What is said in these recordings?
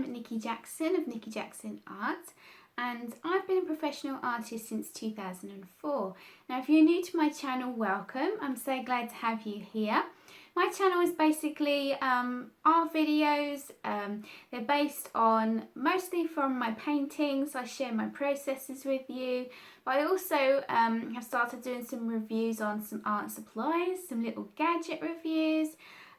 I'm Nikki Jackson of Nikki Jackson Art, and I've been a professional artist since 2004. Now if you're new to my channel, welcome. I'm so glad to have you here. My channel is basically art videos. They're based on mostly from my paintings. I share my processes with you, but I also have started doing some reviews on some art supplies, some little gadget reviews,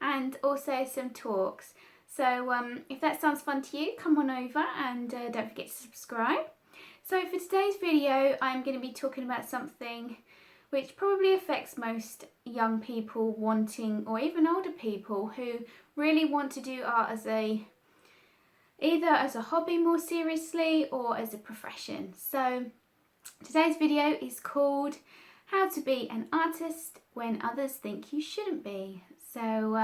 and also some talks. So if that sounds fun to you, come on over and don't forget to subscribe. So for today's video, I'm going to be talking about something which probably affects most young people wanting, or even older people who really want to do art as either as a hobby more seriously or as a profession. So today's video is called How to Be an Artist When Others Think You Shouldn't Be. So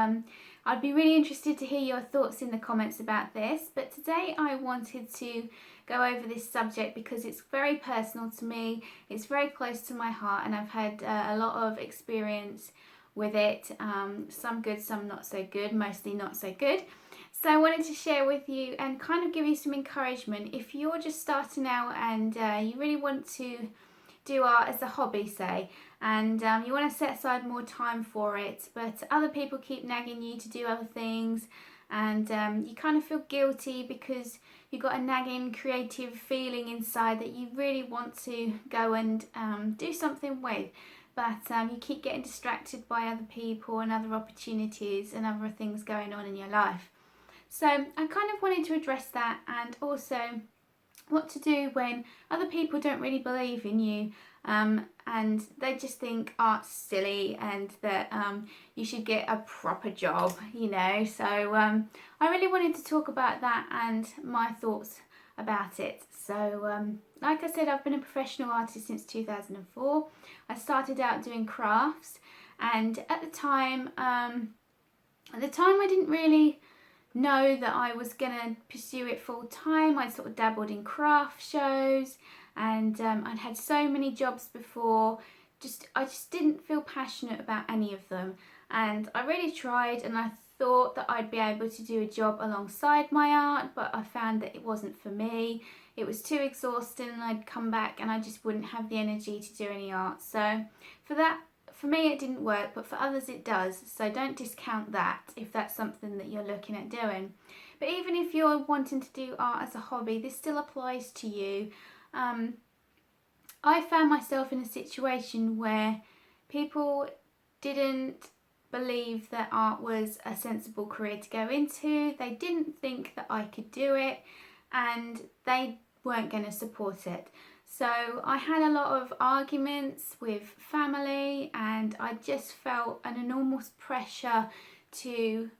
I'd be really interested to hear your thoughts in the comments about this, but today I wanted to go over this subject because it's very personal to me, it's very close to my heart, and I've had a lot of experience with it, some good, some not so good, mostly not so good. So I wanted to share with you and kind of give you some encouragement if you're just starting out and you really want to do art as a hobby, say, and you want to set aside more time for it, but other people keep nagging you to do other things, and you kind of feel guilty because you've got a nagging creative feeling inside that you really want to go and do something with, but you keep getting distracted by other people and other opportunities and other things going on in your life. So I kind of wanted to address that, and also what to do when other people don't really believe in you, and they just think art's silly and that you should get a proper job, you know. So I really wanted to talk about that and my thoughts about it. So like I said, I've been a professional artist since 2004. I started out doing crafts, and at the time I didn't really know that I was going to pursue it full time. I sort of dabbled in craft shows, and I'd had so many jobs before. I just didn't feel passionate about any of them, and I really tried, and I thought that I'd be able to do a job alongside my art, but I found that it wasn't for me. It was too exhausting, and I'd come back and I just wouldn't have the energy to do any art. So for me it didn't work, but for others it does, so don't discount that if that's something that you're looking at doing. But even if you're wanting to do art as a hobby, this still applies to you. I found myself in a situation where people didn't believe that art was a sensible career to go into. They didn't think that I could do it, and they weren't going to support it. So I had a lot of arguments with family, and I just felt an enormous pressure to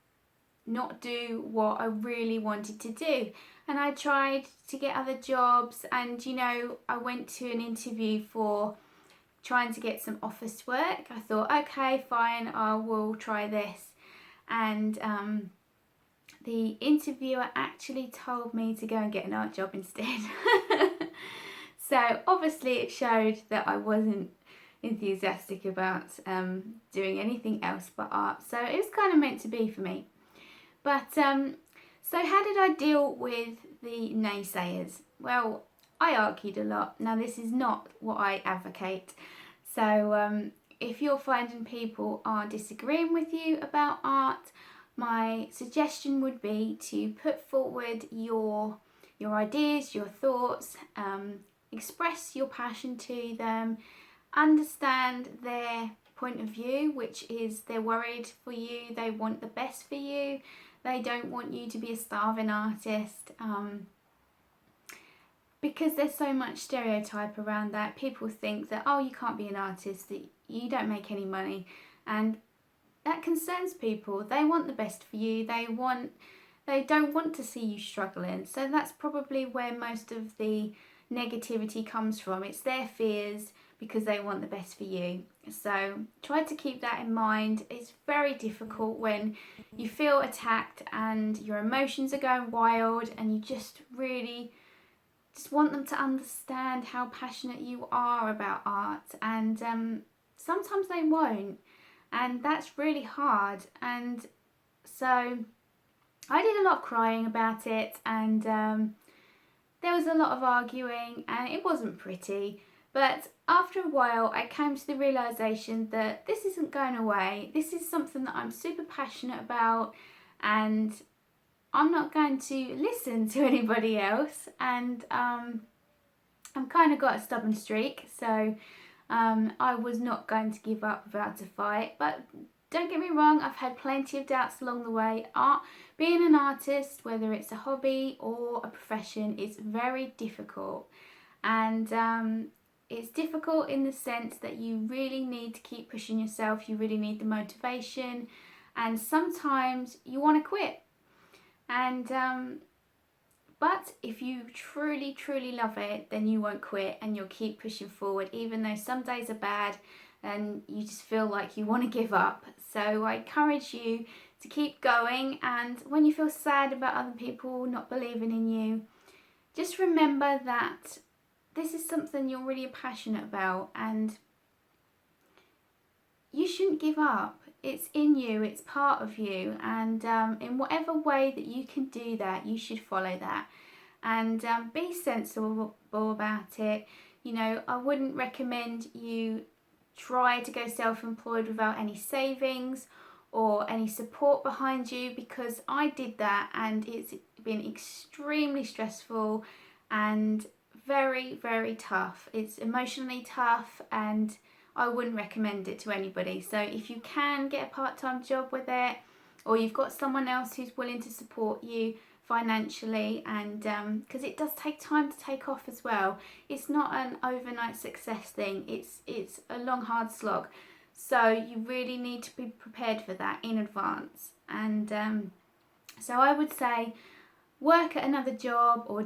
not do what I really wanted to do. And I tried to get other jobs, and you know, I went to an interview for trying to get some office work. I thought, okay, fine, I will try this. And the interviewer actually told me to go and get an art job instead. So obviously it showed that I wasn't enthusiastic about doing anything else but art. So it was kind of meant to be for me. But so how did I deal with the naysayers? Well, I argued a lot. Now this is not what I advocate. So if you're finding people are disagreeing with you about art, my suggestion would be to put forward your ideas, your thoughts, express your passion to them, understand their point of view, which is they're worried for you, they want the best for you, they don't want you to be a starving artist, because there's so much stereotype around that. People think that, oh, you can't be an artist, that you don't make any money, and that concerns people. They want the best for you, they don't want to see you struggling. So that's probably where most of the negativity comes from. It's their fears because they want the best for you. So try to keep that in mind. It's very difficult when you feel attacked and your emotions are going wild, and you just really want them to understand how passionate you are about art, and sometimes they won't, and that's really hard. And so I did a lot of crying about it, and there was a lot of arguing, and it wasn't pretty. But after a while, I came to the realization that this isn't going away. This is something that I'm super passionate about, and I'm not going to listen to anybody else. And I've kind of got a stubborn streak, so I was not going to give up without a fight. But don't get me wrong, I've had plenty of doubts along the way. Being an artist, whether it's a hobby or a profession, is very difficult. And it's difficult in the sense that you really need to keep pushing yourself. You really need the motivation. And sometimes you want to quit. And but if you truly, truly love it, then you won't quit and you'll keep pushing forward, even though some days are bad and you just feel like you want to give up. So I encourage you to keep going, and when you feel sad about other people not believing in you, just remember that this is something you're really passionate about, and you shouldn't give up. It's in you, it's part of you, and in whatever way that you can do that, you should follow that. And be sensible about it. You know, I wouldn't recommend you try to go self-employed without any savings or any support behind you, because I did that and it's been extremely stressful and very, very tough. It's emotionally tough, and I wouldn't recommend it to anybody. So if you can get a part-time job with it, or you've got someone else who's willing to support you financially, and because it does take time to take off as well. It's not an overnight success thing. It's a long, hard slog. So you really need to be prepared for that in advance. And so I would say work at another job, or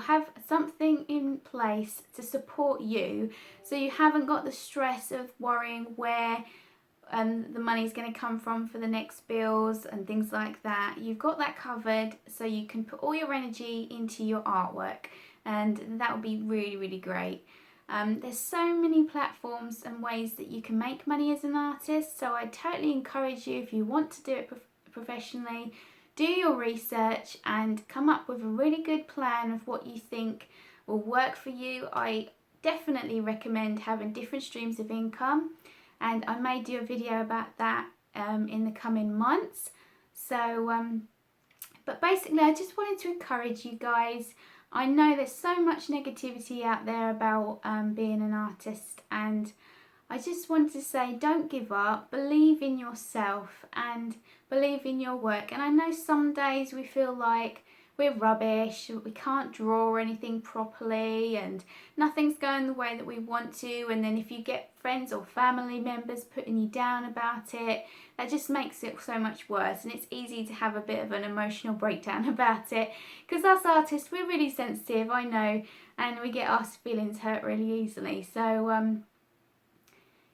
have something in place to support you, so you haven't got the stress of worrying where the money's going to come from for the next bills and things like that. You've got that covered, so you can put all your energy into your artwork, and that would be really, really great. There's so many platforms and ways that you can make money as an artist, so I totally encourage you, if you want to do it professionally, do your research and come up with a really good plan of what you think will work for you. I definitely recommend having different streams of income, and I may do a video about that in the coming months. So, but basically I just wanted to encourage you guys. I know there's so much negativity out there about being an artist, and I just wanted to say, don't give up, believe in yourself and believe in your work. And I know some days we feel like we're rubbish, we can't draw anything properly and nothing's going the way that we want to, and then if you get friends or family members putting you down about it, that just makes it so much worse, and it's easy to have a bit of an emotional breakdown about it, because us artists, we're really sensitive, I know, and we get our feelings hurt really easily. So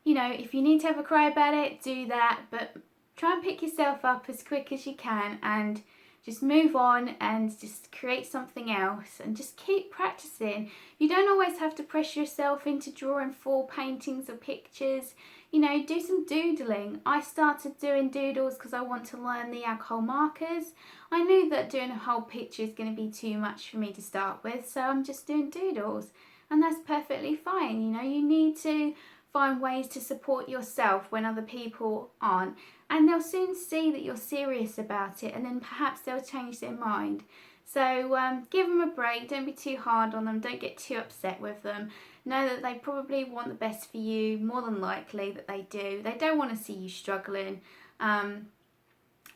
you know, if you need to have a cry about it, do that, but try and pick yourself up as quick as you can and just move on and just create something else and just keep practicing. You don't always have to pressure yourself into drawing full paintings or pictures. You know, do some doodling. I started doing doodles because I want to learn the alcohol markers. I knew that doing a whole picture is going to be too much for me to start with, so I'm just doing doodles, and that's perfectly fine. You know, you need to find ways to support yourself when other people aren't, and they'll soon see that you're serious about it, and then perhaps they'll change their mind. So give them a break, don't be too hard on them, don't get too upset with them. Know that they probably want the best for you, more than likely that they do. They don't want to see you struggling. I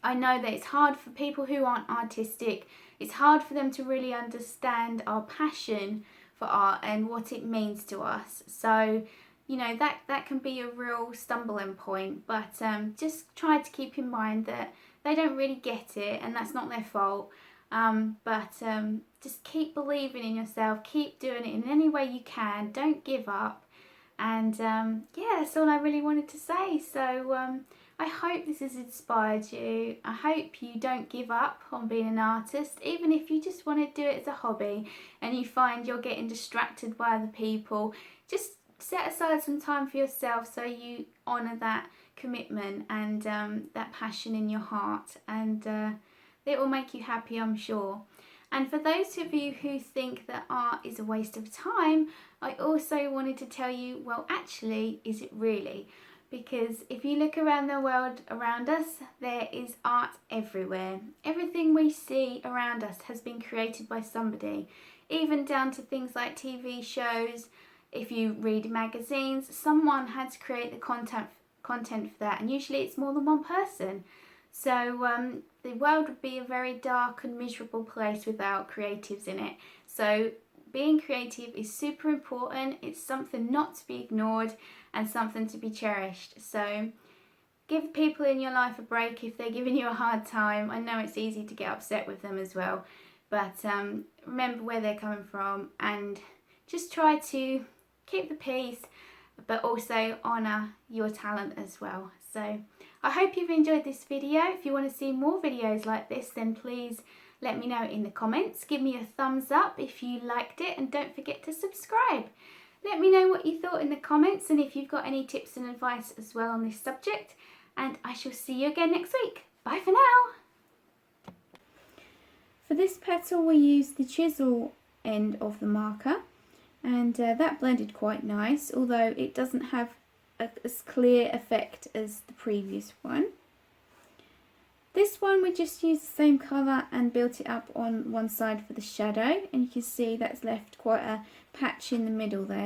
know that it's hard for people who aren't artistic, it's hard for them to really understand our passion for art and what it means to us. So you know, that can be a real stumbling point, but just try to keep in mind that they don't really get it, and that's not their fault. But just keep believing in yourself, keep doing it in any way you can, don't give up, and yeah, that's all I really wanted to say. So I hope this has inspired you. I hope you don't give up on being an artist, even if you just want to do it as a hobby and you find you're getting distracted by other people. Just set aside some time for yourself so you honour that commitment and that passion in your heart, and It will make you happy, I'm sure. And for those of you who think that art is a waste of time, I also wanted to tell you, well, actually, is it really? Because if you look around the world around us, there is art everywhere. Everything we see around us has been created by somebody, even down to things like TV shows. If you read magazines, someone had to create the content for that, and usually it's more than one person. So the world would be a very dark and miserable place without creatives in it. So being creative is super important. It's something not to be ignored and something to be cherished. So give people in your life a break if they're giving you a hard time. I know it's easy to get upset with them as well, but remember where they're coming from and just try to keep the peace, but also honour your talent as well. So I hope you've enjoyed this video. If you want to see more videos like this, then please let me know in the comments. Give me a thumbs up if you liked it, and don't forget to subscribe. Let me know what you thought in the comments, and if you've got any tips and advice as well on this subject, and I shall see you again next week. Bye for now. For this petal we used the chisel end of the marker, and that blended quite nice, although it doesn't have as clear effect as the previous one. This one we just used the same colour and built it up on one side for the shadow, and you can see that's left quite a patch in the middle there.